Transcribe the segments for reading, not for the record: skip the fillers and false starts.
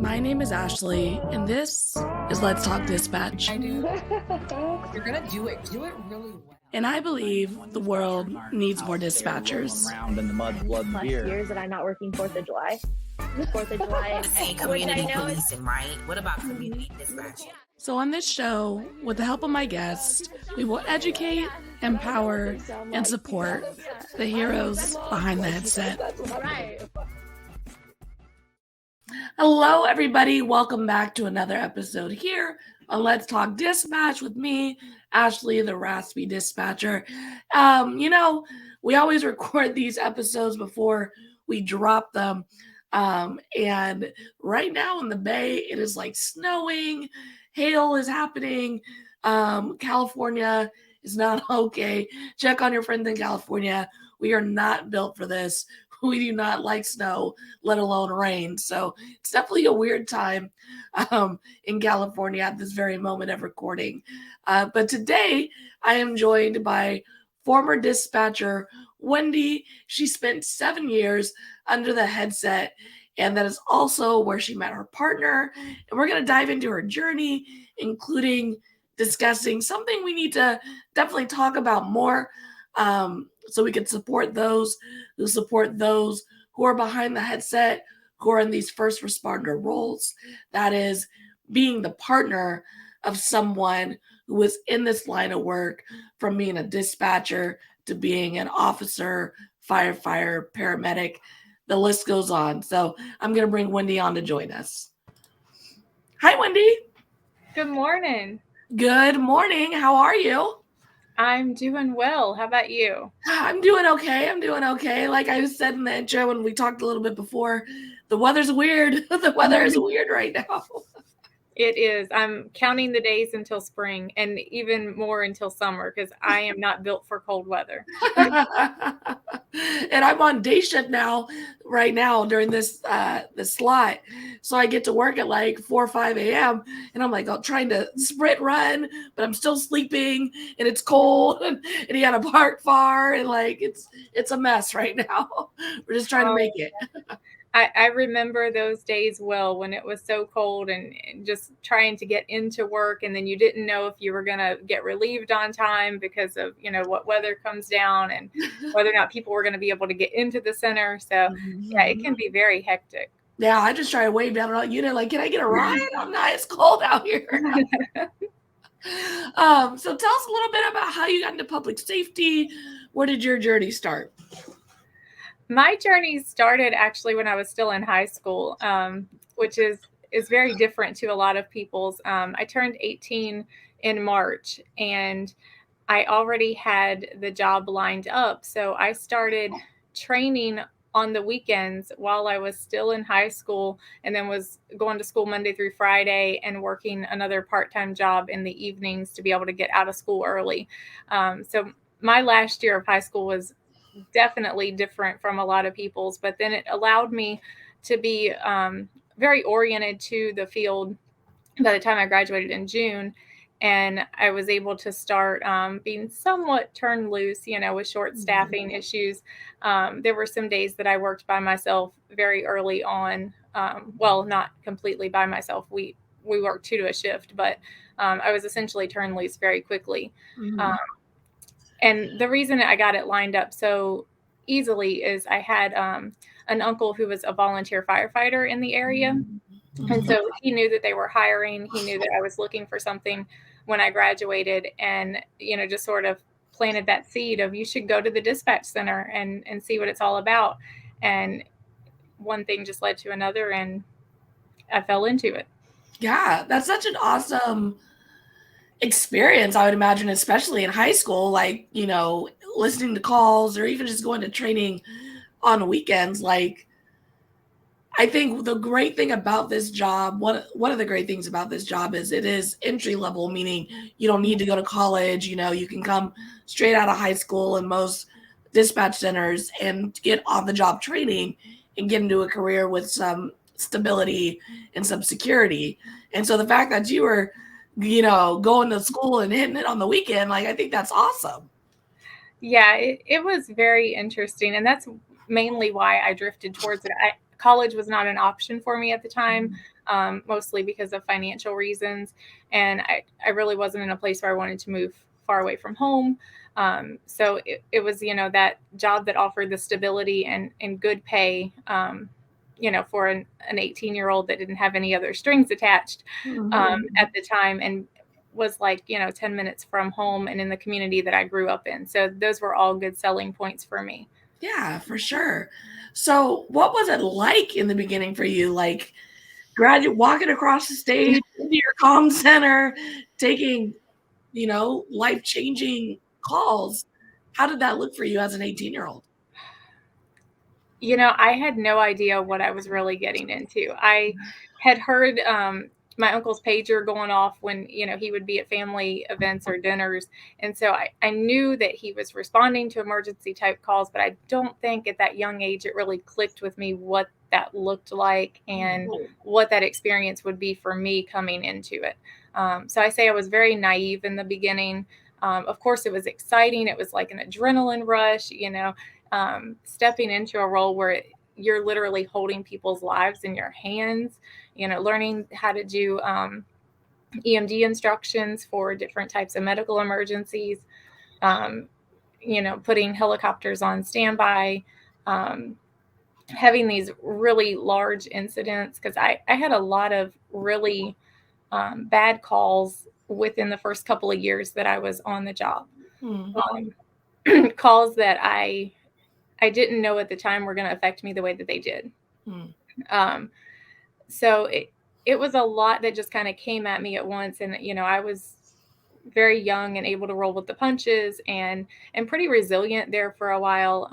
My name is Ashley, and this is Let's Talk Dispatch. I do. You're gonna do it. Do it really well. And I believe the world needs more dispatchers. Around in the mud, blood, and beer. Years that I'm not working 4th of July. 4th of July. Say community policing, right? What about community dispatching? So on this show, with the help of my guests, we will educate, empower, and support the heroes behind the headset. Hello, everybody. Welcome back to another episode here on Let's Talk Dispatch with me, Ashley, the raspy dispatcher. We always record these episodes before we drop them. And right now in the Bay, it is like snowing. Hail is happening. California is not okay. Check on your friends in California. We are not built for this. We do not like snow, let alone rain. So it's definitely a weird time in California at this very moment of recording. But today I am joined by former dispatcher Wendy. She spent 7 years under the headset, and that is also where she met her partner. And we're going to dive into her journey, including discussing something we need to definitely talk about more, so we can support those who are behind the headset, who are in these first responder roles. That is being the partner of someone who is in this line of work, from being a dispatcher to being an officer, firefighter, paramedic. The list goes on. So I'm going to bring Wendy on to join us. Hi, Wendy. Good morning. Good morning. How are you? I'm doing well. How about you? I'm doing okay. Like I said in the intro when we talked a little bit before, the weather's weird. The weather is weird right now. It is. I'm counting the days until spring and even more until summer because I am not built for cold weather. And I'm on day shift right now during this slot. So I get to work at like 4 or 5 a.m. and I'm like trying to sprint run, but I'm still sleeping and it's cold and you gotta park far and like it's a mess right now. We're just trying to make it. I remember those days well when it was so cold and just trying to get into work, and then you didn't know if you were going to get relieved on time because of, what weather comes down and whether or not people were going to be able to get into the center. So yeah, it can be very hectic. Yeah, I just try to wave down on unit like, can I get a ride? I'm not, it's cold out here. So tell us a little bit about how you got into public safety. Where did your journey start? My journey started actually when I was still in high school, which is very different to a lot of people's. I turned 18 in March and I already had the job lined up. So I started training on the weekends while I was still in high school, and then was going to school Monday through Friday and working another part-time job in the evenings to be able to get out of school early. So my last year of high school was definitely different from a lot of people's, but then it allowed me to be very oriented to the field by the time I graduated in June. And I was able to start being somewhat turned loose, with short staffing issues. There were some days that I worked by myself very early on. Well, not completely by myself. We worked 2 to a shift, but I was essentially turned loose very quickly. Mm-hmm. And the reason I got it lined up so easily is I had an uncle who was a volunteer firefighter in the area. Mm-hmm. And so he knew that they were hiring. He knew that I was looking for something when I graduated, and, just sort of planted that seed of, you should go to the dispatch center and see what it's all about. And one thing just led to another, and I fell into it. Yeah, that's such an awesome experience, I would imagine, especially in high school, like, listening to calls or even just going to training on weekends. Like, I think the great thing about this job, one of the great things about this job is it is entry level, meaning you don't need to go to college. You can come straight out of high school in most dispatch centers and get on the job training and get into a career with some stability and some security. And so the fact that you were going to school and hitting it on the weekend, like, I think that's awesome. Yeah, it was very interesting. And that's mainly why I drifted towards it. College was not an option for me at the time. mostly because of financial reasons. And I really wasn't in a place where I wanted to move far away from home. So it was, that job that offered the stability and good pay, for an 18-year-old that didn't have any other strings attached at the time, and was like, 10 minutes from home and in the community that I grew up in. So those were all good selling points for me. Yeah, for sure. So what was it like in the beginning for you? Like walking across the stage into your comm center, taking, life-changing calls. How did that look for you as an 18-year-old? I had no idea what I was really getting into. I had heard my uncle's pager going off when, he would be at family events or dinners. And so I knew that he was responding to emergency type calls, but I don't think at that young age it really clicked with me what that looked like and what that experience would be for me coming into it. So I say I was very naive in the beginning. Of course, it was exciting. It was like an adrenaline rush, stepping into a role where you're literally holding people's lives in your hands, learning how to do EMD instructions for different types of medical emergencies, putting helicopters on standby, having these really large incidents, because I had a lot of really bad calls within the first couple of years that I was on the job. Calls that I didn't know at the time were going to affect me the way that they did. So it was a lot that just kind of came at me at once. And, I was very young and able to roll with the punches and pretty resilient there for a while,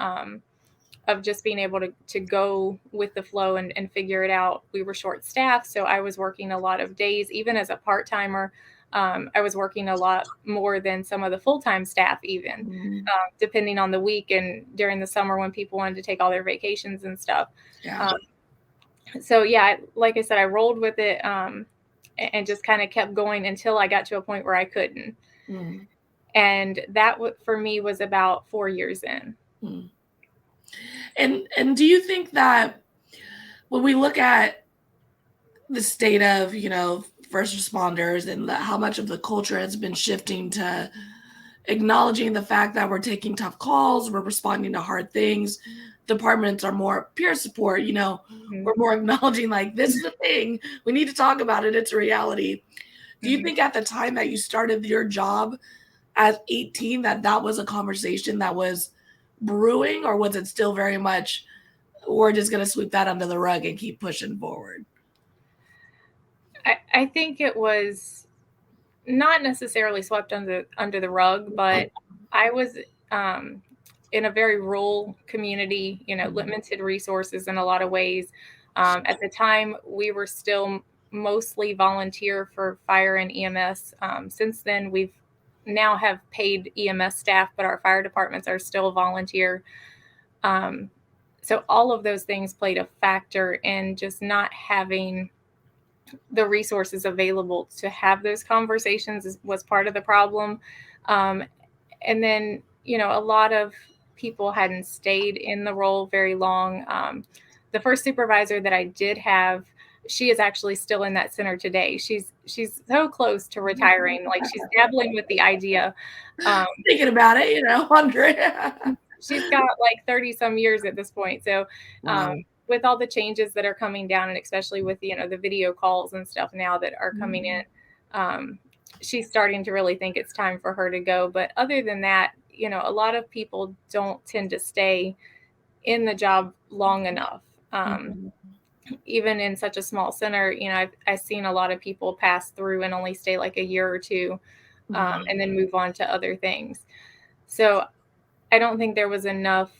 of just being able to go with the flow and figure it out. We were short staffed, so I was working a lot of days, even as a part-timer. I was working a lot more than some of the full-time staff, even depending on the week and during the summer when people wanted to take all their vacations and stuff. So yeah, like I said, I rolled with it and just kind of kept going until I got to a point where I couldn't. And that for me was about 4 years in. And do you think that when we look at the state of, first responders and how much of the culture has been shifting to acknowledging the fact that we're taking tough calls, we're responding to hard things, departments are more peer support, we're more acknowledging like, this is a thing, we need to talk about it, it's a reality. Do you think at the time that you started your job at 18 that was a conversation that was brewing, or was it still very much, we're just going to sweep that under the rug and keep pushing forward? I think it was not necessarily swept under the rug, but I was in a very rural community, limited resources in a lot of ways. At the time, we were still mostly volunteer for fire and EMS. Since then, we've now have paid EMS staff, but our fire departments are still volunteer. So all of those things played a factor in just not having the resources available to have those conversations was part of the problem. And then, a lot of people hadn't stayed in the role very long. The first supervisor that I did have, she is actually still in that center today. She's so close to retiring. Like, she's dabbling with the idea. Thinking about it, wondering. She's got like 30 some years at this point. So, with all the changes that are coming down, and especially with, the video calls and stuff now that are coming in, she's starting to really think it's time for her to go. But other than that, a lot of people don't tend to stay in the job long enough. Even in such a small center, I've seen a lot of people pass through and only stay like a year or two, and then move on to other things. So I don't think there was enough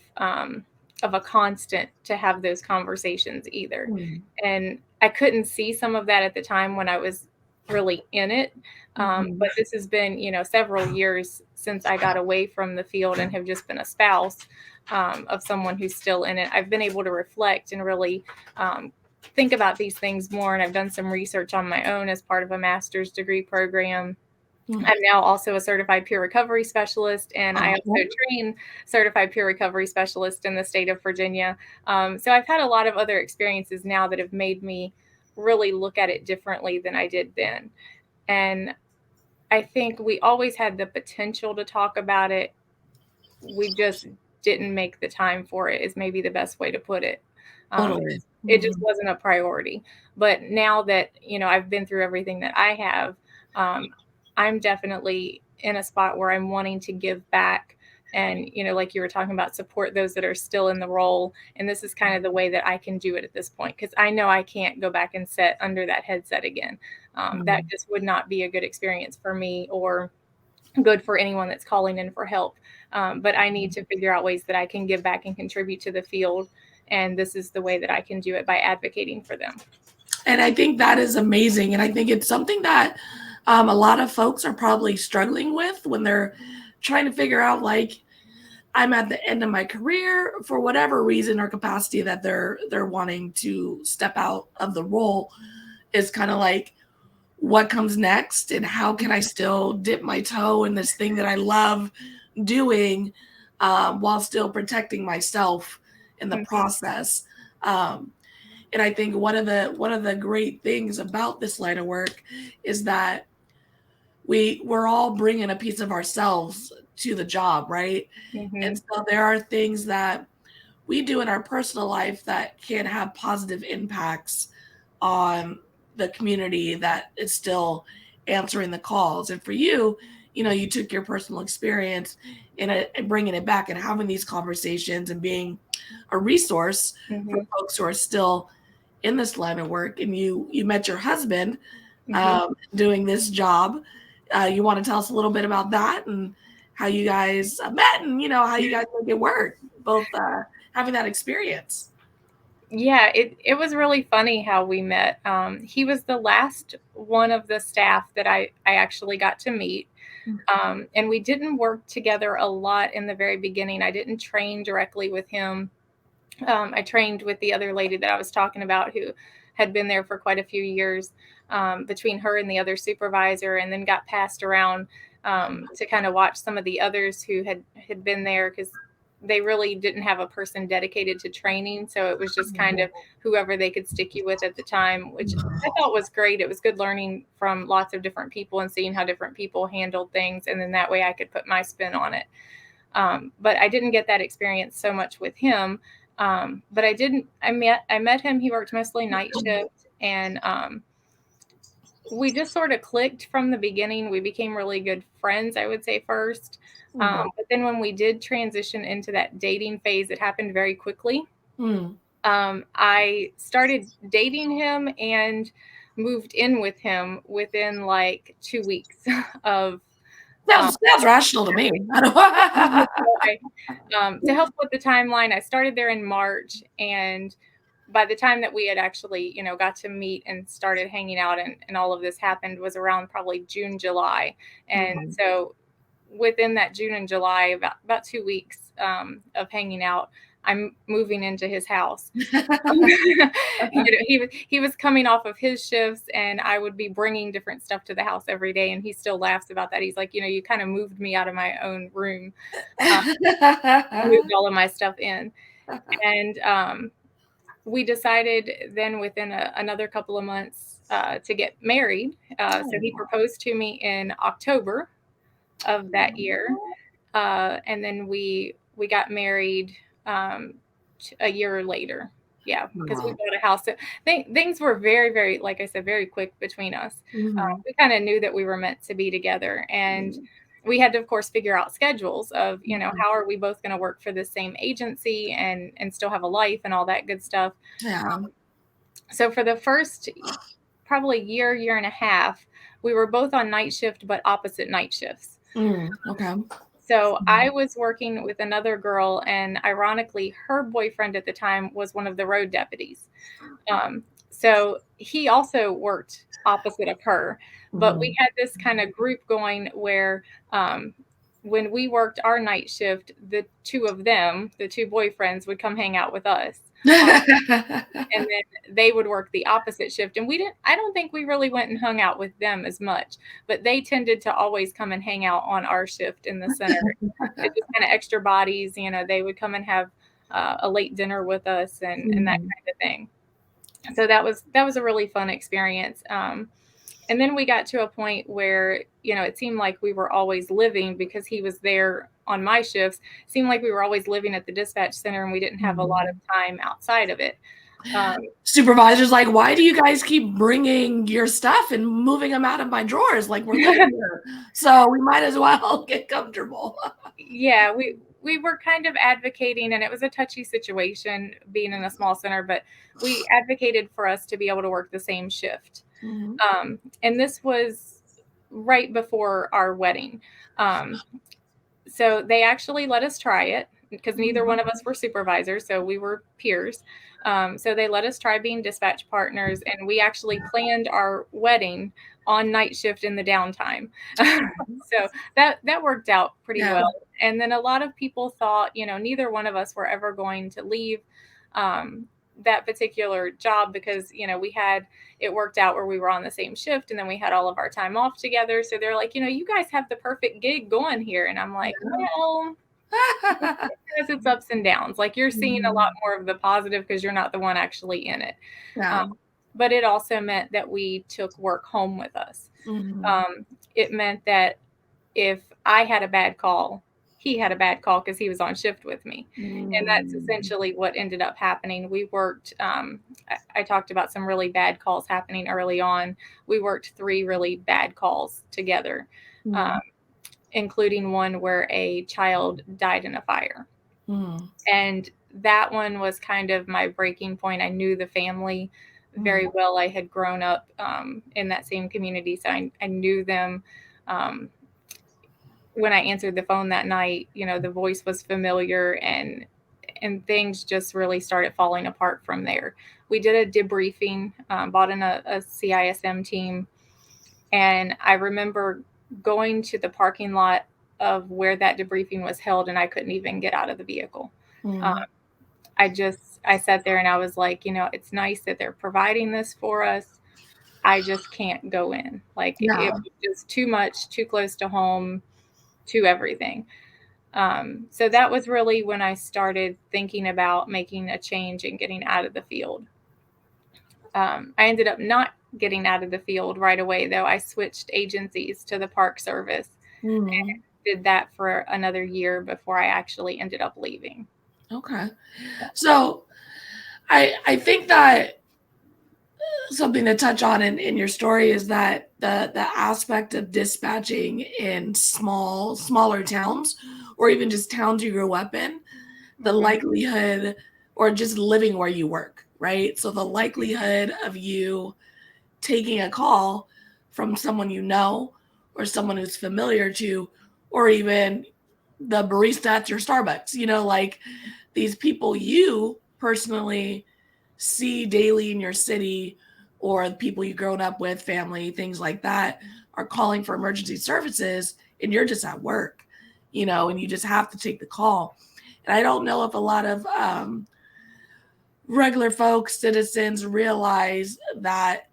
of a constant to have those conversations either. And I couldn't see some of that at the time when I was really in it. But this has been, several years since I got away from the field and have just been a spouse of someone who's still in it. I've been able to reflect and really think about these things more. And I've done some research on my own as part of a master's degree program. I'm now also a certified peer recovery specialist, and I also train certified peer recovery specialists in the state of Virginia. So I've had a lot of other experiences now that have made me really look at it differently than I did then. And I think we always had the potential to talk about it. We just didn't make the time for it, is maybe the best way to put it. Totally. It just wasn't a priority. But now that, I've been through everything that I have, I'm definitely in a spot where I'm wanting to give back and, like you were talking about, support those that are still in the role. And this is kind of the way that I can do it at this point, because I know I can't go back and sit under that headset again. That just would not be a good experience for me or good for anyone that's calling in for help. But I need to figure out ways that I can give back and contribute to the field. And this is the way that I can do it, by advocating for them. And I think that is amazing. And I think it's something that a lot of folks are probably struggling with when they're trying to figure out, like, I'm at the end of my career for whatever reason or capacity that they're wanting to step out of the role, is kind of like, what comes next and how can I still dip my toe in this thing that I love doing, while still protecting myself in the process. And I think one of the great things about this line of work is that we're all bringing a piece of ourselves to the job, right? And so there are things that we do in our personal life that can have positive impacts on the community that is still answering the calls. And for you, you took your personal experience and bringing it back and having these conversations and being a resource for folks who are still in this line of work. And you met your husband doing this job. You want to tell us a little bit about that and how you guys met and, how you guys make it work, both having that experience. Yeah, it was really funny how we met. He was the last one of the staff that I actually got to meet. And we didn't work together a lot in the very beginning. I didn't train directly with him. I trained with the other lady that I was talking about, who had been there for quite a few years, between her and the other supervisor, and then got passed around to kind of watch some of the others who had been there, because they really didn't have a person dedicated to training. So it was just kind of whoever they could stick you with at the time, which I thought was great. It was good learning from lots of different people and seeing how different people handled things. And then that way I could put my spin on it. But I didn't get that experience so much with him. But I met him. He worked mostly night shift, and we just sort of clicked from the beginning. We became really good friends, I would say, first. But then when we did transition into that dating phase, it happened very quickly. I started dating him and moved in with him within like 2 weeks of. Sounds rational to me. To help with the timeline, I started there in March, and by the time that we had actually, got to meet and started hanging out and all of this happened was around probably June, July. And so within that June and July, about 2 weeks of hanging out, I'm moving into his house. He was coming off of his shifts, and I would be bringing different stuff to the house every day. And he still laughs about that. He's like, you kind of moved me out of my own room, moved all of my stuff in. And we decided then within another couple of months to get married. So he proposed to me in October of that year. And then we got married a year later. Yeah, because we bought a house. So things were very, very, like I said, very quick between us. We kind of knew that we were meant to be together. And we had to, of course, figure out schedules of, how are we both going to work for the same agency and still have a life and all that good stuff. Yeah. So for the first probably year and a half, we were both on night shift, but opposite night shifts. Okay. So I was working with another girl, and ironically, her boyfriend at the time was one of the road deputies. So he also worked opposite of her, but we had this kind of group going where when we worked our night shift, the two of them, the two boyfriends, would come hang out with us. And then they would work the opposite shift. And I don't think we really went and hung out with them as much, but they tended to always come and hang out on our shift in the center. It's just kind of extra bodies, they would come and have a late dinner with us and that kind of thing. So that was a really fun experience. And then we got to a point where, it seemed like we were always living, because he was there on my shifts, seemed like we were always living at the dispatch center, and we didn't have a lot of time outside of it. Supervisor's like, why do you guys keep bringing your stuff and moving them out of my drawers? Like, we're living here, so we might as well get comfortable. Yeah, we were kind of advocating, and it was a touchy situation being in a small center, but we advocated for us to be able to work the same shift. And this was right before our wedding. So they actually let us try it, because neither one of us were supervisors, so we were peers. So they let us try being dispatch partners, and we actually planned our wedding on night shift in the downtime. So that worked out pretty well. And then a lot of people thought, neither one of us were ever going to leave that particular job, because it worked out where we were on the same shift, and then we had all of our time off together. So they're like, you guys have the perfect gig going here. And I'm like, well, because it's ups and downs. Like, you're seeing a lot more of the positive because you're not the one actually in it. But it also meant that we took work home with us. It meant that if I had a bad call, he had a bad call because he was on shift with me. And that's essentially what ended up happening. We worked, I talked about some really bad calls happening early on. We worked 3 really bad calls together, including one where a child died in a fire. And that one was kind of my breaking point. I knew the family very well. I had grown up in that same community, so I knew them. When I answered the phone that night, the voice was familiar, and things just really started falling apart from there. We did a debriefing, brought in a CISM team, and I remember going to the parking lot of where that debriefing was held, and I couldn't even get out of the vehicle. I sat there and I was like, it's nice that they're providing this for us. I just can't go in. Like, it was just too much, too close to home, to everything. So that was really when I started thinking about making a change and getting out of the field. I ended up not getting out of the field right away, though. I switched agencies to the Park Service and did that for another year before I actually ended up leaving. Okay. So I think that something to touch on in your story is that the aspect of dispatching in smaller towns, or even just towns you grew up in, the likelihood, or just living where you work, right? So the likelihood of you taking a call from someone you know, or someone who's familiar to, or even the barista at your Starbucks, like these people you personally see daily in your city, or the people you've grown up with, family, things like that, are calling for emergency services, and you're just at work, and you just have to take the call. And I don't know if a lot of regular folks, citizens, realize that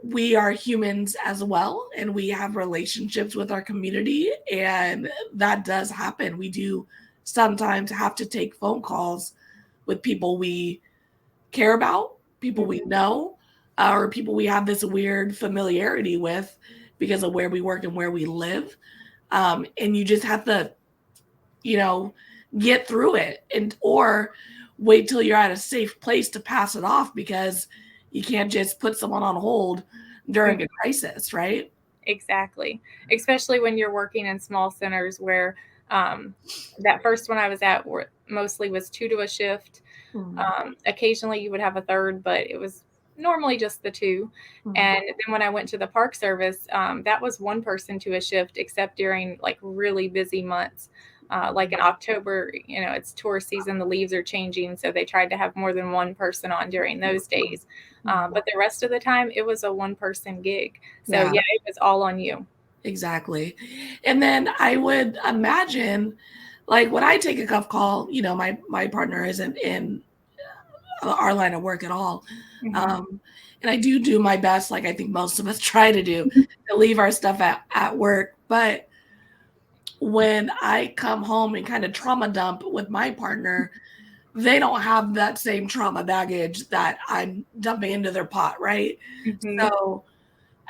we are humans as well, and we have relationships with our community, and that does happen. We do sometimes have to take phone calls with people we care about, people we know, or people we have this weird familiarity with because of where we work and where we live. And you just have to, get through it, or wait till you're at a safe place to pass it off, because you can't just put someone on hold during a crisis, right? Exactly. Especially when you're working in small centers where that first one I was at mostly was 2 to a shift. Occasionally you would have a third, but it was normally just the 2. And then when I went to the Park Service, that was 1 person to a shift, except during like really busy months. Like in October, it's tourist season, the leaves are changing. So they tried to have more than 1 person on during those days. But the rest of the time it was a 1-person gig. So yeah, it was all on you. Exactly. And then I would imagine, like, when I take a cuff call, my partner isn't in our line of work at all. And I do my best, like I think most of us try to do, to leave our stuff at work. But when I come home and kind of trauma dump with my partner, they don't have that same trauma baggage that I'm dumping into their pot, right? Mhm. So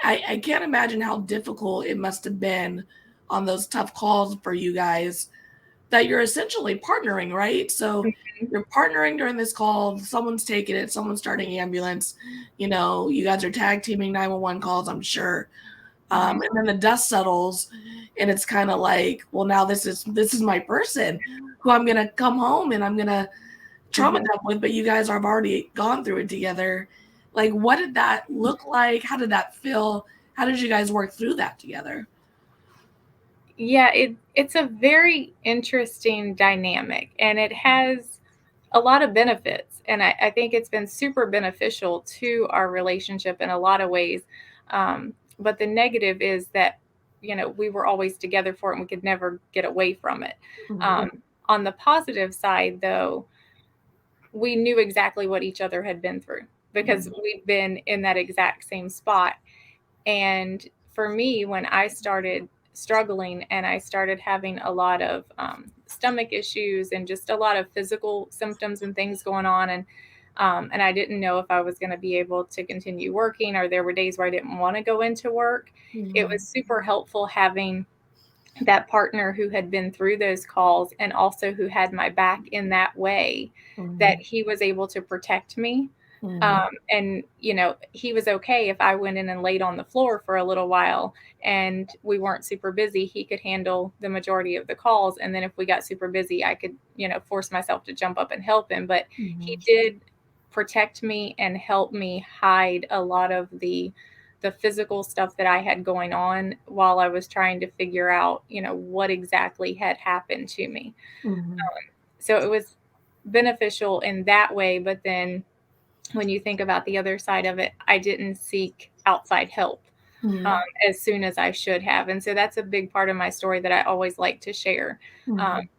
I can't imagine how difficult it must have been on those tough calls for you guys that you're essentially partnering, right? So Mhm. you're partnering during this call, someone's taking it, someone's starting ambulance, you guys are tag teaming 911 calls, I'm sure. Mhm. And then the dust settles and it's kind of like, well, now this is my person who I'm gonna come home and I'm gonna trauma Mhm. dump with, but you guys have already gone through it together. Like, what did that look like? How did that feel? How did you guys work through that together? Yeah, it's a very interesting dynamic, and it has a lot of benefits. And I think it's been super beneficial to our relationship in a lot of ways. But the negative is that, we were always together for it and we could never get away from it. Mhm. On the positive side, though, we knew exactly what each other had been through because we've been in that exact same spot. And for me, when I started struggling and I started having a lot of stomach issues and just a lot of physical symptoms and things going on, and I didn't know if I was going to be able to continue working, or there were days where I didn't want to go into work. It Mhm. was super helpful having that partner who had been through those calls and also who had my back in that way, that Mhm. he was able to protect me. Mhm. And he was okay if I went in and laid on the floor for a little while and we weren't super busy. He could handle the majority of the calls, and then if we got super busy, I could force myself to jump up and help him. But he Mhm. did protect me and help me hide a lot of the physical stuff that I had going on while I was trying to figure out, what exactly had happened to me. Mhm. So it was beneficial in that way. But then when you think about the other side of it, I didn't seek outside help um, Mhm. as soon as I should have. And so that's a big part of my story that I always like to share. Um, Mhm.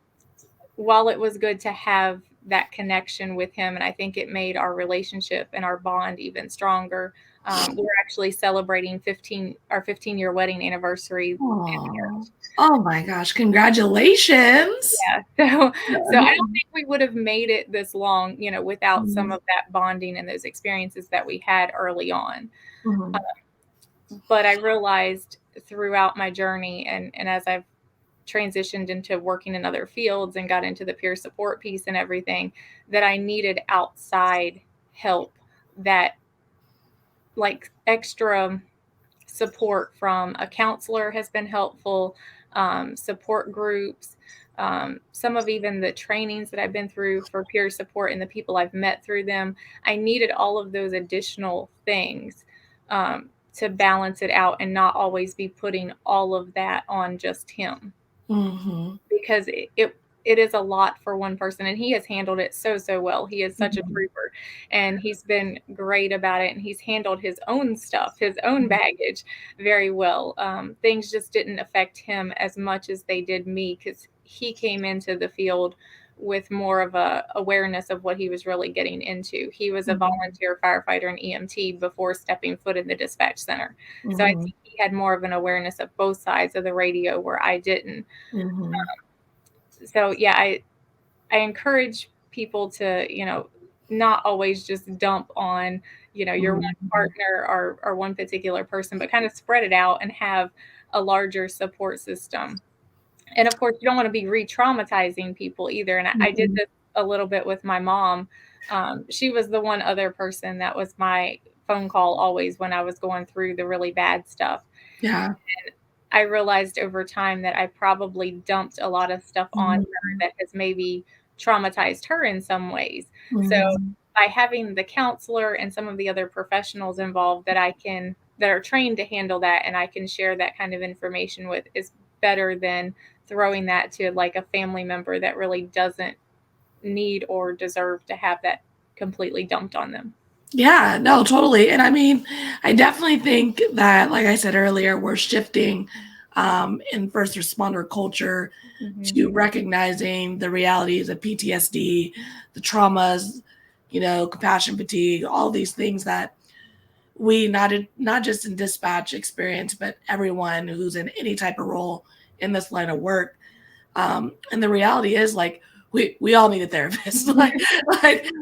while it was good to have that connection with him, and I think it made our relationship and our bond even stronger. We're actually celebrating our 15-year wedding anniversary. Aw. Oh my gosh, congratulations. Yeah. So I don't think we would have made it this long, without some Mhm. of that bonding and those experiences that we had early on. Mhm. But I realized throughout my journey, and as I've transitioned into working in other fields and got into the peer support piece and everything, that I needed outside help, that like extra support from a counselor has been helpful, support groups, some of even the trainings that I've been through for peer support and the people I've met through them. I needed all of those additional things to balance it out and not always be putting all of that on just him, Mhm. because it is a lot for one person, and he has handled it so well. He is such a Mhm. trooper, and he's been great about it, and he's handled his own stuff, his own baggage very well. Things just didn't affect him as much as they did me, because he came into the field with more of a awareness of what he was really getting into. He was a Mhm. volunteer firefighter and EMT before stepping foot in the dispatch center, so I Mhm. think he had more of an awareness of both sides of the radio where I didn't. Mhm. So yeah, I encourage people to, not always just dump on, your one Mhm. partner or one particular person, but kind of spread it out and have a larger support system. And of course, you don't want to be re-traumatizing people either. And I did Mhm. this a little bit with my mom. She was the one other person that was my phone call always when I was going through the really bad stuff. Yeah. I realized over time that I probably dumped a lot of stuff on her Mhm. that has maybe traumatized her in some ways. So Mhm. by having the counselor and some of the other professionals involved that are trained to handle that and I can share that kind of information with, is better than throwing that to like a family member that really doesn't need or deserve to have that completely dumped on them. Yeah, no, totally. And I mean, I definitely think that, like I said earlier, we're shifting in first responder culture Mhm. to recognizing the realities of PTSD, the traumas, compassion fatigue, all these things that we not just in dispatch experience, but everyone who's in any type of role in this line of work. And the reality is, like, we all need a therapist. like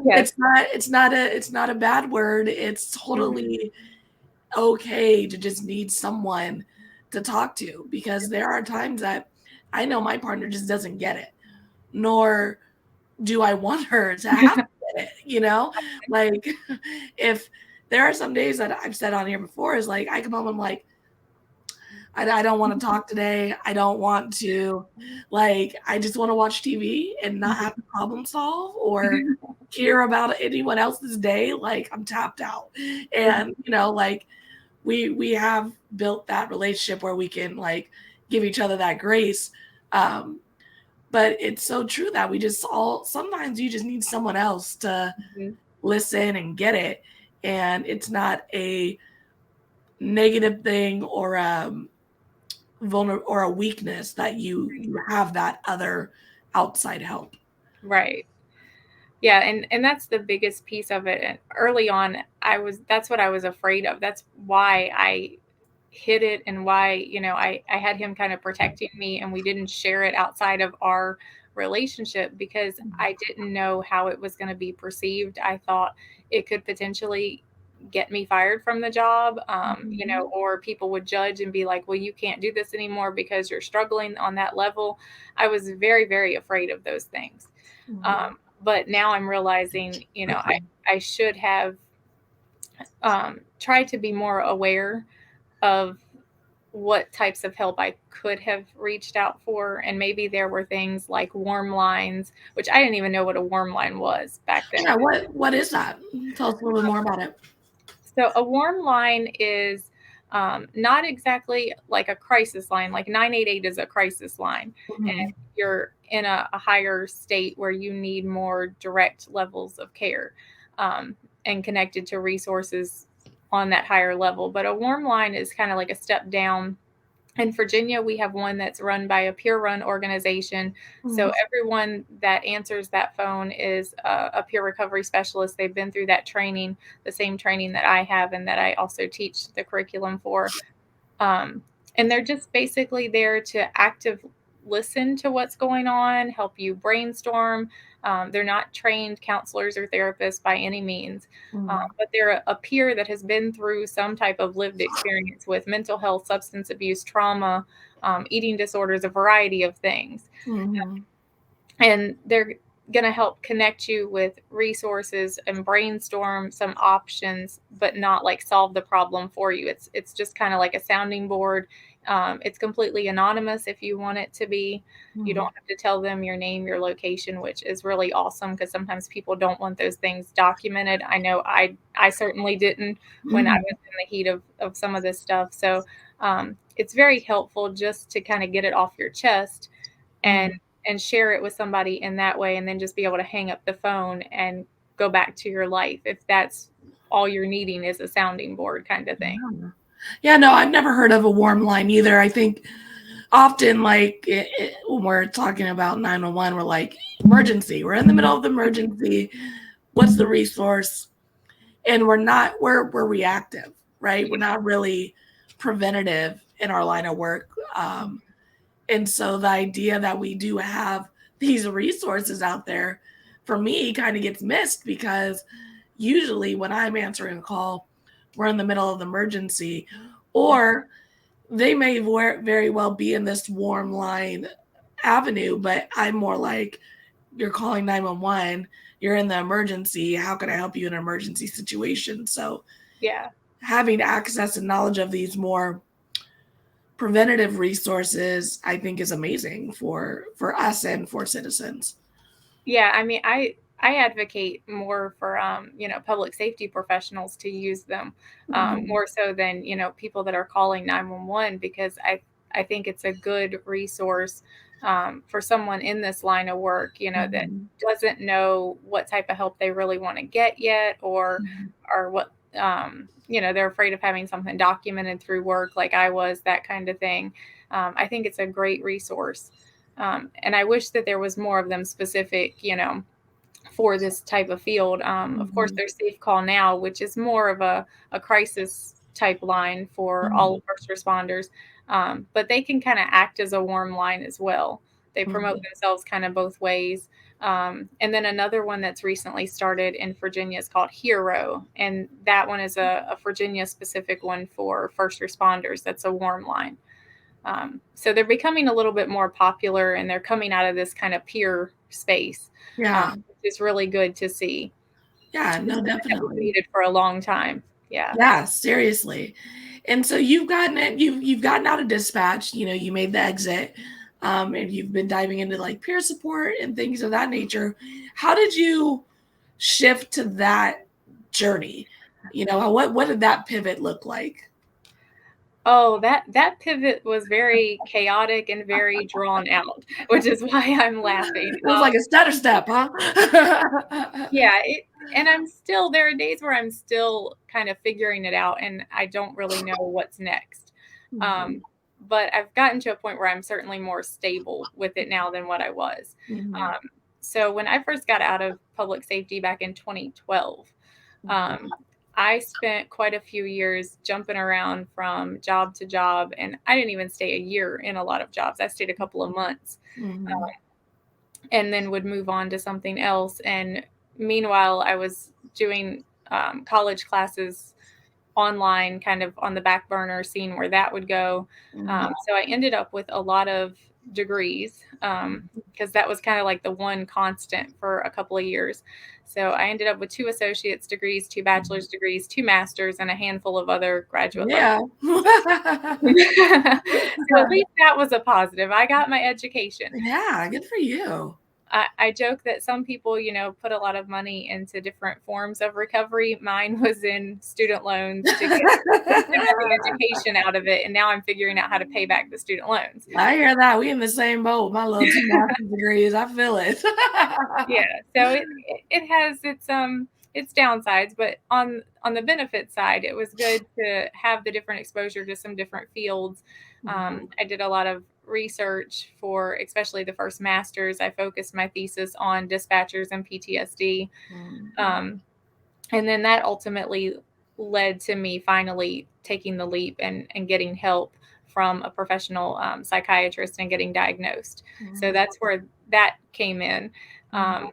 Yes. it's not a bad word. It's totally okay to just need someone to talk to, because there are times that I know my partner just doesn't get it, nor do I want her to have to get it, you know? Like, if there are some days that I've said on here before, is like, I come home, I'm like, I don't want to talk today. I don't want to, like, I just want to watch TV and not have to problem solve or care about anyone else's day. Like, I'm tapped out. And, like, we have built that relationship where we can, like, give each other that grace. But it's so true that we just all, sometimes you just need someone else to listen and get it. And it's not a negative thing or or a weakness that you have that other outside help. Right. Yeah, and that's the biggest piece of it. And early on, that's what I was afraid of. That's why I hid it, and why, I had him kind of protecting me, and we didn't share it outside of our relationship, because I didn't know how it was going to be perceived. I thought it could potentially get me fired from the job, or people would judge and be like, well, you can't do this anymore because you're struggling on that level. I was very, very afraid of those things. But now I'm realizing, I should have tried to be more aware of what types of help I could have reached out for. And maybe there were things like warm lines, which I didn't even know what a warm line was back then. Yeah, what is that? Tell us a little bit more about it. So a warm line is not exactly like a crisis line. Like 988 is a crisis line. And you're in a higher state where you need more direct levels of care, and connected to resources on that higher level. But a warm line is kind of like a step down. In Virginia, we have one that's run by a peer-run organization. So everyone that answers that phone is a peer recovery specialist. They've been through that training, the same training that I have and that I also teach the curriculum for. And they're just basically there to listen to what's going on, help you brainstorm. They're not trained counselors or therapists by any means, but they're a peer that has been through some type of lived experience with mental health, substance abuse, trauma, eating disorders, a variety of things. And they're going to help connect you with resources and brainstorm some options, but not like solve the problem for you. It's just kind of like a sounding board. It's completely anonymous if you want it to be. You don't have to tell them your name, your location, which is really awesome, because sometimes people don't want those things documented. I know I certainly didn't when I was in the heat of some of this stuff. So it's very helpful just to kind of get it off your chest and share it with somebody in that way, and then just be able to hang up the phone and go back to your life, if that's all you're needing is a sounding board kind of thing. Yeah, no, I've never heard of a warm line either. I think often, like, when we're talking about 911, we're like, emergency. We're in the middle of the emergency. What's the resource? And we're reactive, right? We're not really preventative in our line of work. And so the idea that we do have these resources out there, for me, kind of gets missed, because usually when I'm answering a call, we're in the middle of the emergency, or they may very well be in this warm line avenue, but I'm more like, you're calling 911, you're in the emergency. How can I help you in an emergency situation? So yeah, having access and knowledge of these more preventative resources, I think, is amazing for us and for citizens. Yeah, I mean, I advocate more for public safety professionals to use them, more so than people that are calling 911, because I think it's a good resource for someone in this line of work, that doesn't know what type of help they really want to get yet, or what they're afraid of having something documented through work, like I was, that kind of thing. I think it's a great resource. And I wish that there was more of them specific, for this type of field. Of course, there's Safe Call Now, which is more of a crisis type line for all first responders. But they can kind of act as a warm line as well. They promote themselves kind of both ways. And then another one that's recently started in Virginia is called Hero. And that one is a Virginia specific one for first responders. That's a warm line. So they're becoming a little bit more popular, and they're coming out of this kind of peer space. Yeah. Which is really good to see. Yeah, no, definitely. Needed for a long time. Yeah. Yeah, seriously. And so you've gotten out of dispatch, you made the exit, and you've been diving into like peer support and things of that nature. How did you shift to that journey? What did that pivot look like? Oh, that pivot was very chaotic and very drawn out, which is why I'm laughing. It was like a stutter step, huh? Yeah, and there are days where I'm still kind of figuring it out, and I don't really know what's next. But I've gotten to a point where I'm certainly more stable with it now than what I was. So when I first got out of public safety back in 2012, I spent quite a few years jumping around from job to job, and I didn't even stay a year in a lot of jobs. I stayed a couple of months, and then would move on to something else. And meanwhile, I was doing college classes online, kind of on the back burner, seeing where that would go. So I ended up with a lot of degrees because that was kind of like the one constant for a couple of years. So I ended up with 2 associate's degrees, 2 bachelor's degrees, 2 masters, and a handful of other graduate levels. So at least that was a positive. I got my education. Yeah, good for you. I joke that some people, put a lot of money into different forms of recovery. Mine was in student loans to get the education out of it. And now I'm figuring out how to pay back the student loans. I hear that. We in the same boat. My little 2 master's degrees. I feel it. Yeah. So it has its downsides, but on the benefit side, it was good to have the different exposure to some different fields. I did a lot of research for especially the first master's. I focused my thesis on dispatchers and PTSD. And then that ultimately led to me finally taking the leap and getting help from a professional psychiatrist and getting diagnosed. So that's where that came in. And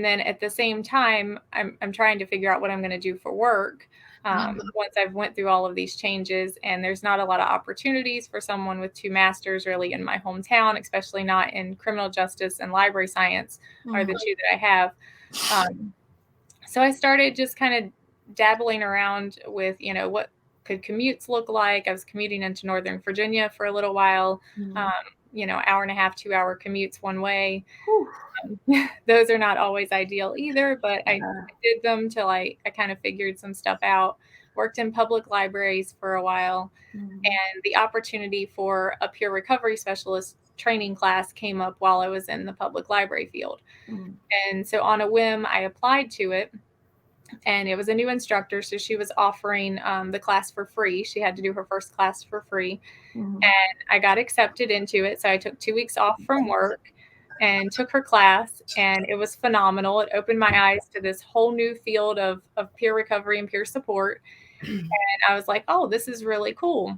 then at the same time, I'm trying to figure out what I'm going to do for work. Once I've went through all of these changes, and there's not a lot of opportunities for someone with 2 masters really in my hometown, especially not in criminal justice and library science are the 2 that I have. So I started just kind of dabbling around with, what could commutes look like. I was commuting into Northern Virginia for a little while, hour and a half, 2-hour commutes one way. Those are not always ideal either, but I did them till I kind of figured some stuff out. Worked in public libraries for a while, and the opportunity for a peer recovery specialist training class came up while I was in the public library field. And so on a whim, I applied to it, and it was a new instructor. So she was offering the class for free. She had to do her first class for free. And I got accepted into it. So I took 2 weeks off from work and took her class, and it was phenomenal. It opened my eyes to this whole new field of peer recovery and peer support. And I was like, oh, this is really cool.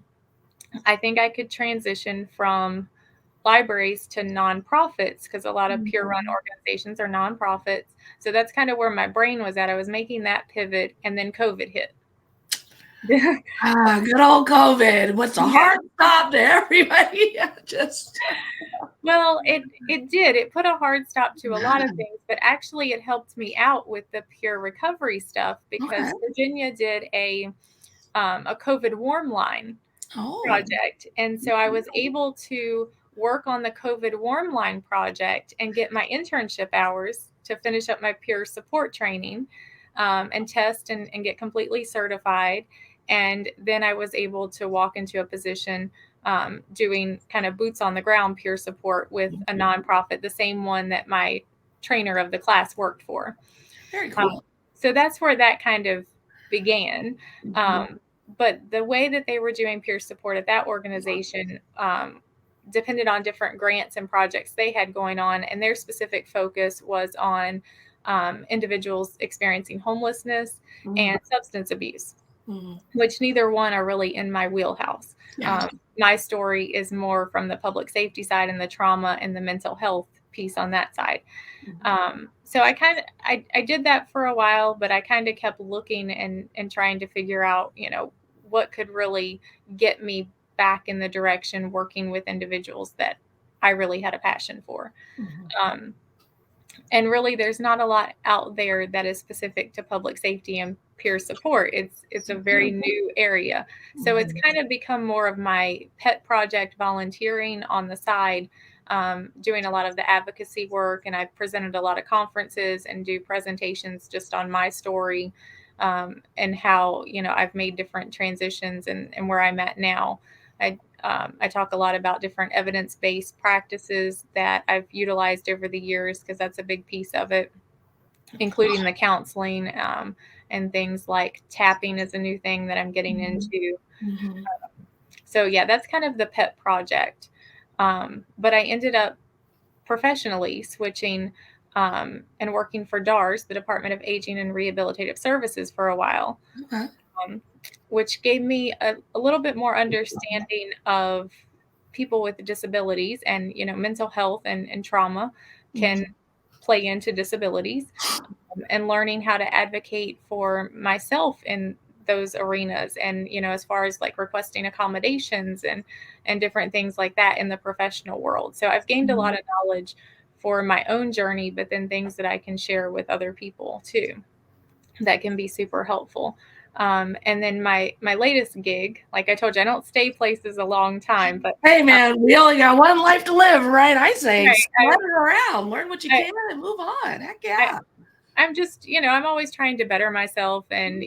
I think I could transition from libraries to nonprofits, because a lot of peer run organizations are nonprofits. So that's kind of where my brain was at. I was making that pivot, and then COVID hit. Good old COVID. What's a hard stop to everybody? Well, it did. It put a hard stop to a lot of things, but actually it helped me out with the peer recovery stuff, because Virginia did a COVID warm line project. And so I was able to work on the COVID warm line project and get my internship hours to finish up my peer support training, and test and get completely certified. And then I was able to walk into a position doing kind of boots on the ground peer support with a nonprofit, the same one that my trainer of the class worked for. Very cool. So that's where that kind of began. But the way that they were doing peer support at that organization depended on different grants and projects they had going on. And their specific focus was on individuals experiencing homelessness and substance abuse. which neither one are really in my wheelhouse. Yeah. My story is more from the public safety side and the trauma and the mental health piece on that side. So I did that for a while, but I kind of kept looking and trying to figure out, what could really get me back in the direction working with individuals that I really had a passion for. And really, there's not a lot out there that is specific to public safety and peer support. It's a very new area. So it's kind of become more of my pet project, volunteering on the side, doing a lot of the advocacy work. And I've presented a lot of conferences and do presentations just on my story, and how, I've made different transitions and where I'm at now. I talk a lot about different evidence-based practices that I've utilized over the years, because that's a big piece of it, including the counseling, and things like tapping is a new thing that I'm getting into. So yeah, that's kind of the pet project. But I ended up professionally switching, and working for DARS, the Department of Aging and Rehabilitative Services, for a while. Okay. Which gave me a little bit more understanding of people with disabilities, and mental health and trauma can play into disabilities, and learning how to advocate for myself in those arenas, and as far as like requesting accommodations and different things like that in the professional world. So I've gained a lot of knowledge for my own journey, but then things that I can share with other people too that can be super helpful. And then my latest gig, like I told you, I don't stay places a long time, but Hey man, we only got one life to live, right? I say Right. spread it around, learn what you can, and move on. Heck yeah. I'm just, I'm always trying to better myself, and,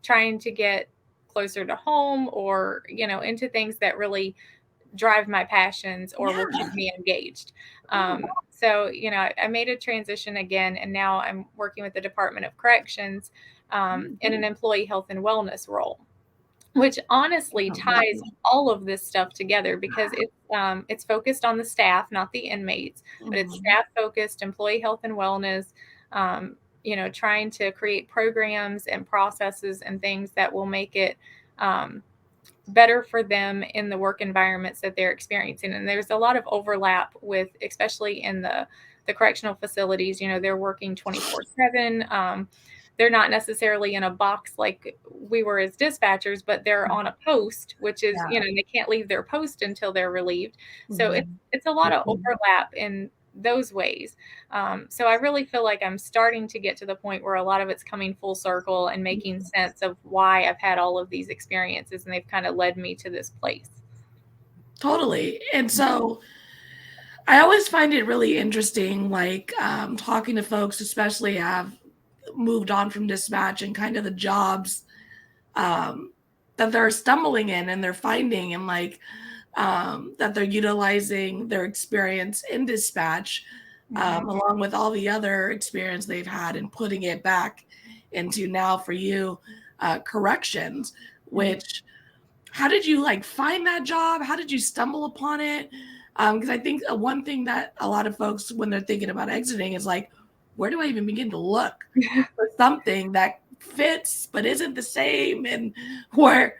trying to get closer to home, or, into things that really drive my passions or will keep me engaged. So, I made a transition again, and now I'm working with the Department of Corrections, in an employee health and wellness role, which honestly ties all of this stuff together, because it's focused on the staff, not the inmates, but it's staff focused, employee health and wellness, trying to create programs and processes and things that will make it better for them in the work environments that they're experiencing. And there's a lot of overlap with, especially in the correctional facilities, they're working 24/7. They're not necessarily in a box like we were as dispatchers, but they're on a post, which is, they can't leave their post until they're relieved. So it's a lot of overlap in those ways. So I really feel like I'm starting to get to the point where a lot of it's coming full circle and making sense of why I've had all of these experiences, and they've kind of led me to this place. Totally. And so I always find it really interesting, like talking to folks, especially have moved on from dispatch, and kind of the jobs that they're stumbling in and they're finding, and like that they're utilizing their experience in dispatch, along with all the other experience they've had, and putting it back into, now for you, corrections. Which, how did you like find that job? How did you stumble upon it? Because I think one thing that a lot of folks, when they're thinking about exiting, is like, where do I even begin to look for something that fits but isn't the same, and where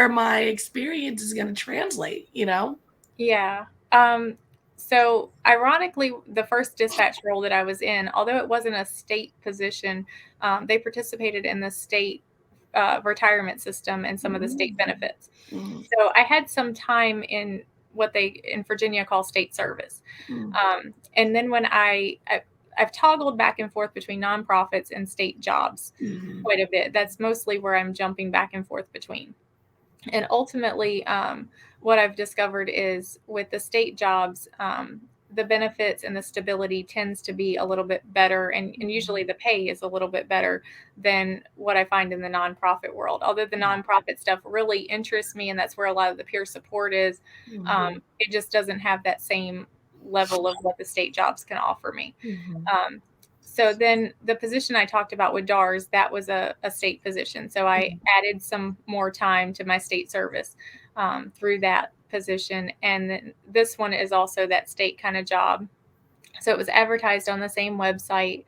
my experience is going to translate, Yeah. So ironically, the first dispatch role that I was in, although it wasn't a state position, they participated in the state retirement system and some of the state benefits. So I had some time in what they in Virginia call state service. And then when I've toggled back and forth between nonprofits and state jobs quite a bit. That's mostly where I'm jumping back and forth between. And ultimately, what I've discovered is with the state jobs, the benefits and the stability tends to be a little bit better. And usually the pay is a little bit better than what I find in the nonprofit world. Although the nonprofit stuff really interests me, and that's where a lot of the peer support is, it just doesn't have that same level of what the state jobs can offer me. So then the position I talked about with DARS, that was a state position. So I added some more time to my state service through that position. And then this one is also that state kind of job. So it was advertised on the same website.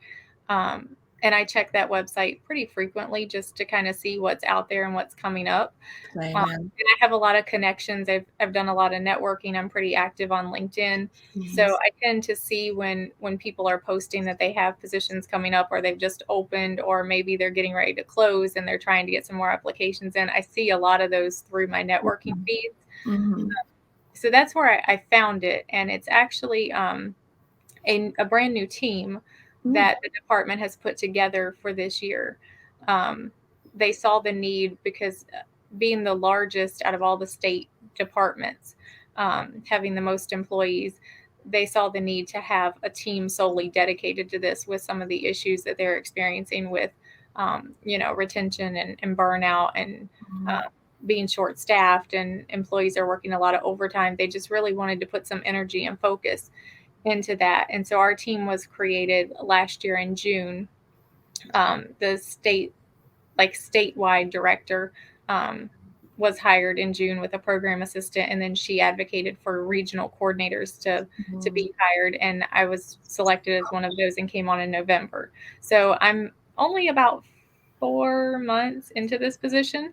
And And I check that website pretty frequently just to kind of see what's out there and what's coming up. Same, And yeah. I have a lot of connections. I've done a lot of networking. I'm pretty active on LinkedIn. So I tend to see when people are posting that they have positions coming up or they've just opened or maybe they're getting ready to close and they're trying to get some more applications in. I see a lot of those through my networking feeds. Mhm. So that's where I found it. And it's actually a brand new team that the department has put together for this year. They saw the need because being the largest out of all the state departments, having the most employees, they saw the need to have a team solely dedicated to this with some of the issues that they're experiencing with, retention and burnout and being short staffed and employees are working a lot of overtime. They just really wanted to put some energy and focus into that. And so our team was created last year in June. The statewide director was hired in June with a program assistant, and then she advocated for regional coordinators to be hired, and I was selected as one of those and came on in November. So I'm only about 4 months into this position.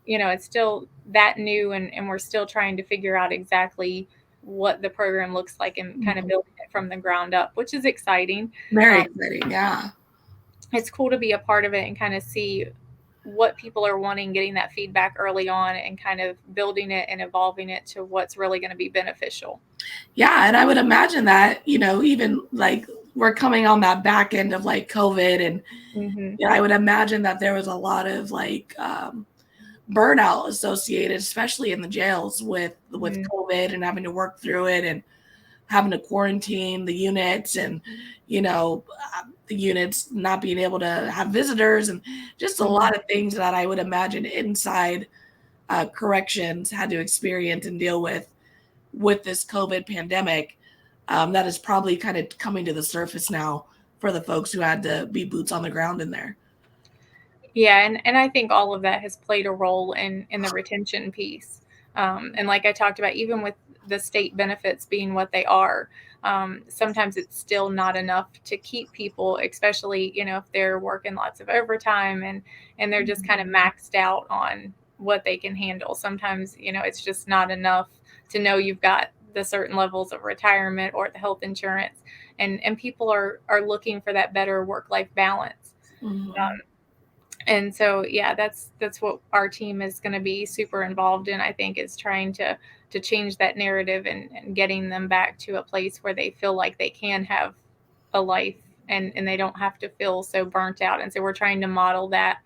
It's still that new, and we're still trying to figure out exactly what the program looks like and kind of building it from the ground up, which is exciting. Very exciting, yeah. It's cool to be a part of it and kind of see what people are wanting, getting that feedback early on and kind of building it and evolving it to what's really going to be beneficial. Yeah, and I would imagine that, even like we're coming on that back end of like COVID and I would imagine that there was a lot of like burnout associated, especially in the jails with COVID and having to work through it and having to quarantine the units and, the units not being able to have visitors and just a lot of things that I would imagine inside corrections had to experience and deal with this COVID pandemic. That is probably kind of coming to the surface now for the folks who had to be boots on the ground in there. Yeah, and I think all of that has played a role in the retention piece. And like I talked about, even with the state benefits being what they are, sometimes it's still not enough to keep people, especially, if they're working lots of overtime and they're just kind of maxed out on what they can handle. Sometimes, it's just not enough to know you've got the certain levels of retirement or the health insurance. And people are looking for that better work-life balance. And so, yeah, that's what our team is going to be super involved in, I think, is trying to change that narrative and getting them back to a place where they feel like they can have a life and they don't have to feel so burnt out. And so we're trying to model that,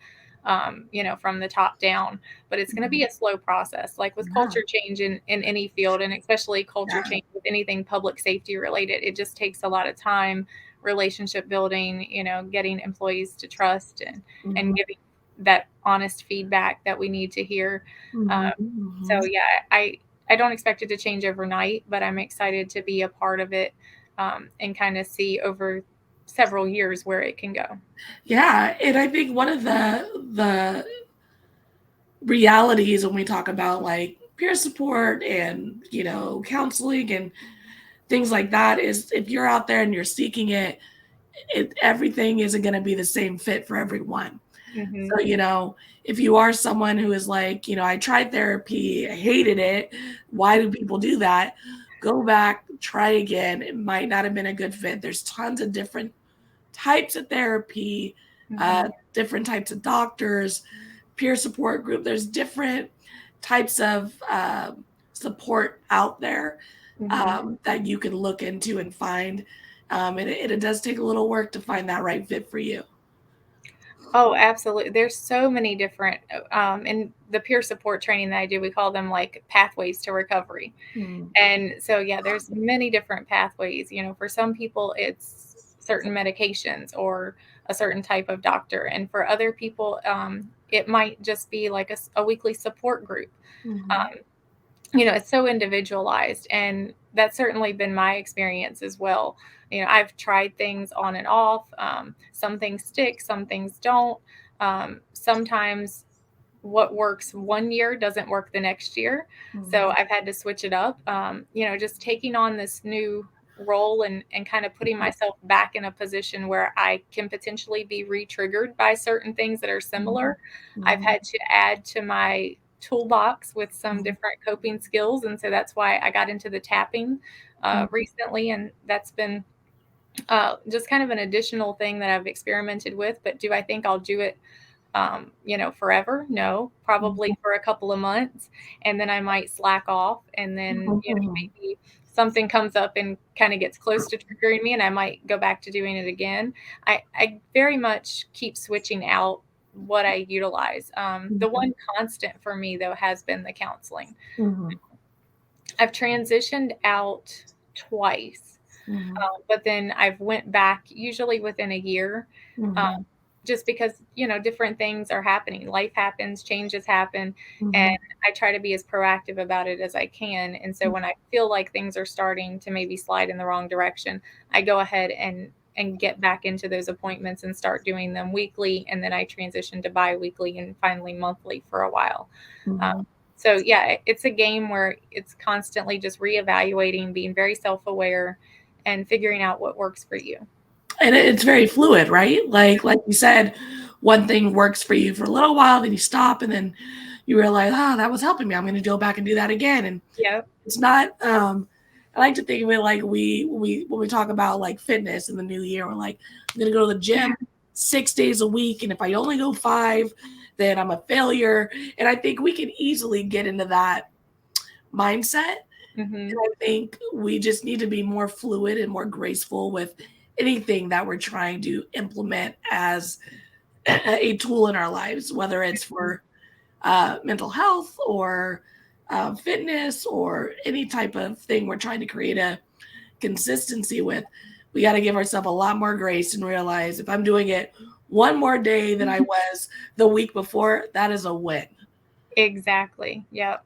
from the top down. But it's going to be a slow process, like with culture change in any field, and especially culture change with anything public safety related. It just takes a lot of time, relationship building, getting employees to trust and giving that honest feedback that we need to hear. So yeah, I don't expect it to change overnight, but I'm excited to be a part of it and kind of see over several years where it can go. Yeah, and I think one of the realities when we talk about like peer support and counseling and things like that is if you're out there and you're seeking it, everything isn't going to be the same fit for everyone. So, if you are someone who is like, I tried therapy, I hated it, why do people do that? Go back, try again. It might not have been a good fit. There's tons of different types of therapy, different types of doctors, peer support group. There's different types of support out there that you can look into and find. And it does take a little work to find that right fit for you. Oh, absolutely. There's so many different, in the peer support training that I do, we call them like pathways to recovery. And so, yeah, there's many different pathways. For some people, it's certain medications or a certain type of doctor. And for other people, it might just be like a weekly support group. It's so individualized. And that's certainly been my experience as well. I've tried things on and off. Some things stick, some things don't. Sometimes what works one year doesn't work the next year. So I've had to switch it up. Just taking on this new role and kind of putting myself back in a position where I can potentially be re-triggered by certain things that are similar. I've had to add to my toolbox with some different coping skills. And so that's why I got into the tapping recently. And that's been just kind of an additional thing that I've experimented with. But do I think I'll do it, forever? No, probably for a couple of months. And then I might slack off. And then, maybe something comes up and kind of gets close to triggering me and I might go back to doing it again. I very much keep switching out what I utilize. The one constant for me, though, has been the counseling. I've transitioned out twice, but then I've went back usually within a year, just because, different things are happening. Life happens, changes happen, and I try to be as proactive about it as I can. And so when I feel like things are starting to maybe slide in the wrong direction, I go ahead and get back into those appointments and start doing them weekly. And then I transition to bi-weekly and finally monthly for a while. So yeah, it's a game where it's constantly just reevaluating, being very self-aware and figuring out what works for you. And it's very fluid, right? Like you said, one thing works for you for a little while, then you stop, and then you realize, that was helping me. I'm going to go back and do that again. And it's not. I like to think of it like when we talk about like fitness in the new year. We're like, I'm going to go to the gym 6 days a week, and if I only go 5, then I'm a failure. And I think we can easily get into that mindset. And I think we just need to be more fluid and more graceful with anything that we're trying to implement as a tool in our lives, whether it's for mental health or fitness or any type of thing we're trying to create a consistency with. We got to give ourselves a lot more grace and realize if I'm doing it one more day than I was the week before, that is a win. Exactly. Yep.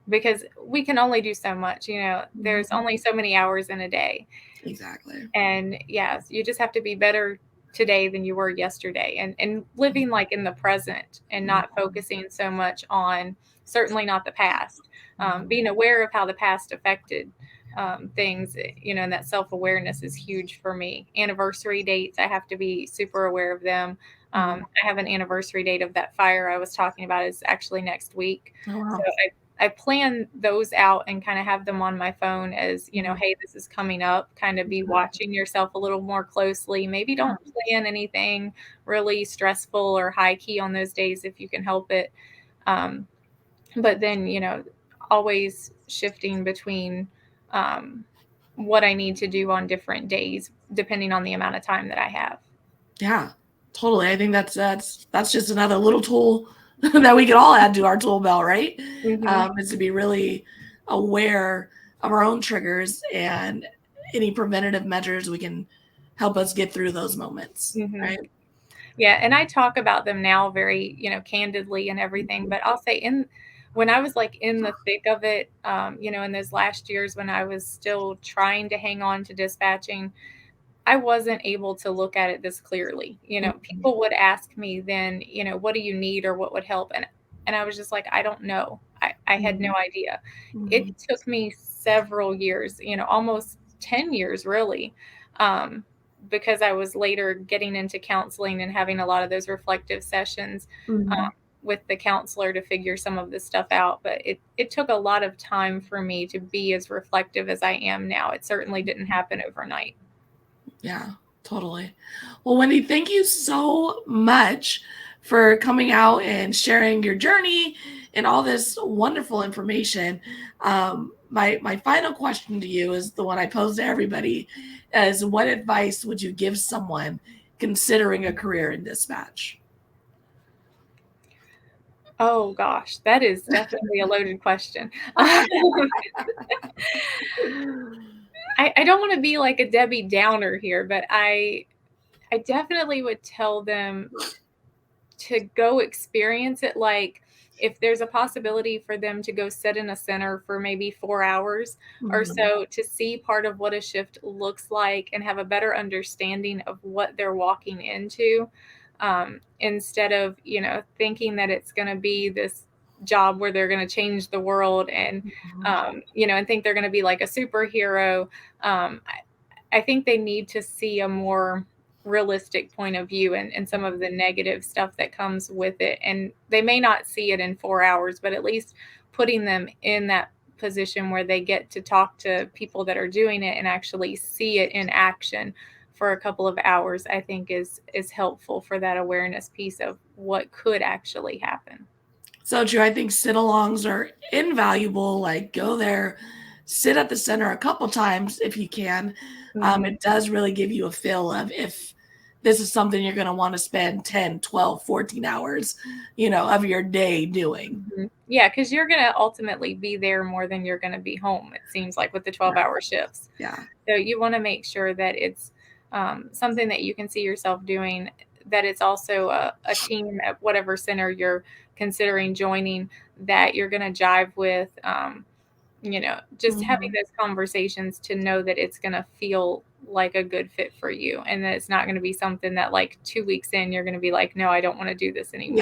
Because we can only do so much, there's only so many hours in a day. Exactly. And yes, you just have to be better today than you were yesterday, and living like in the present and not focusing so much on, certainly not the past, being aware of how the past affected things, and that self-awareness is huge for me. Anniversary dates, I have to be super aware of them. I have an anniversary date of that fire I was talking about is actually next week. So I plan those out and kind of have them on my phone as, hey, this is coming up, kind of be watching yourself a little more closely. Maybe don't plan anything really stressful or high key on those days if you can help it. But then, always shifting between what I need to do on different days, depending on the amount of time that I have. Yeah, totally. I think that's just another little tool that we could all add to our tool belt, right? Is to be really aware of our own triggers and any preventative measures we can help us get through those moments, right? Yeah, and I talk about them now very, candidly and everything, but I'll say when I was like in the thick of it, in those last years when I was still trying to hang on to dispatching, I wasn't able to look at it this clearly. People would ask me then, what do you need or what would help? And I was just like, I don't know. I had no idea. It took me several years, almost 10 years really, because I was later getting into counseling and having a lot of those reflective sessions with the counselor to figure some of this stuff out. But it took a lot of time for me to be as reflective as I am now. It certainly didn't happen overnight. Yeah, totally. Well, Wendy, thank you so much for coming out and sharing your journey and all this wonderful information. My final question to you is the one I pose to everybody: is what advice would you give someone considering a career in dispatch? Oh gosh, that is definitely a loaded question. I don't want to be like a Debbie Downer here, but I definitely would tell them to go experience it. Like if there's a possibility for them to go sit in a center for maybe 4 hours or so to see part of what a shift looks like and have a better understanding of what they're walking into, instead of, thinking that it's going to be this job where they're going to change the world and, and think they're going to be like a superhero. I think they need to see a more realistic point of view and some of the negative stuff that comes with it. And they may not see it in 4 hours, but at least putting them in that position where they get to talk to people that are doing it and actually see it in action for a couple of hours, I think is helpful for that awareness piece of what could actually happen. So true. I think sit-alongs are invaluable. Like, go there, sit at the center a couple times if you can. It does really give you a feel of if this is something you're going to want to spend 10, 12, 14 hours, of your day doing. Yeah, because you're going to ultimately be there more than you're going to be home, it seems like, with the 12-hour shifts. Yeah. So you want to make sure that it's something that you can see yourself doing, that it's also a team at whatever center you're considering joining that you're going to jive with, just having those conversations to know that it's going to feel like a good fit for you, and that it's not going to be something that like 2 weeks in, you're going to be like, no, I don't want to do this anymore.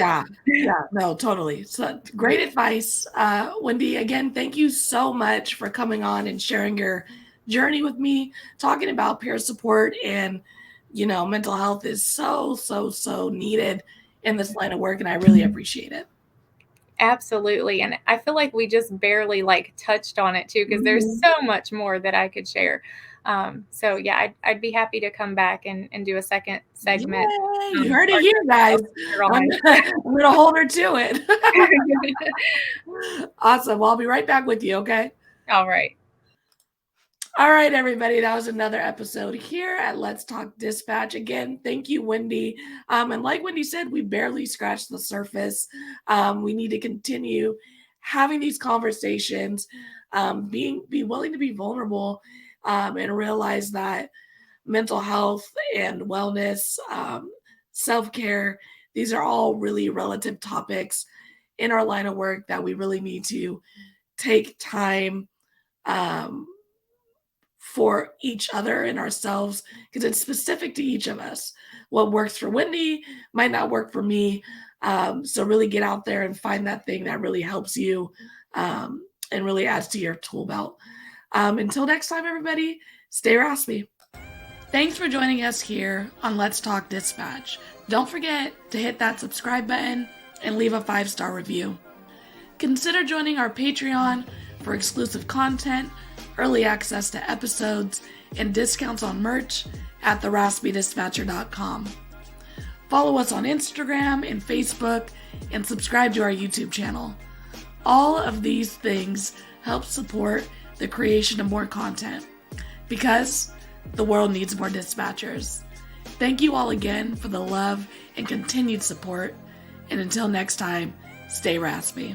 Yeah, no, totally. So great advice. Wendy, again, thank you so much for coming on and sharing your journey with me, talking about peer support and, mental health is so, so, so needed in this line of work. And I really appreciate it. Absolutely. And I feel like we just barely touched on it too, because there's so much more that I could share. So yeah, I'd be happy to come back and do a second segment. Yay, you heard it here, guys. I'm going to hold her to it. Awesome. Well, I'll be right back with you. Okay. All right. All right, everybody. That was another episode here at Let's Talk Dispatch. Again, thank you, Wendy. And like Wendy said, we barely scratched the surface. We need to continue having these conversations, be willing to be vulnerable, and realize that mental health and wellness, self-care, these are all really relative topics in our line of work that we really need to take time for each other and ourselves, because it's specific to each of us. What works for Wendy might not work for me. So really get out there and find that thing that really helps you and really adds to your tool belt. Until next time, everybody, stay raspy. Thanks for joining us here on Let's Talk Dispatch. Don't forget to hit that subscribe button and leave a 5-star review. Consider joining our Patreon for exclusive content, early access to episodes, and discounts on merch at theraspydispatcher.com. Follow us on Instagram and Facebook, and subscribe to our YouTube channel. All of these things help support the creation of more content, because the world needs more dispatchers. Thank you all again for the love and continued support, and until next time, stay raspy.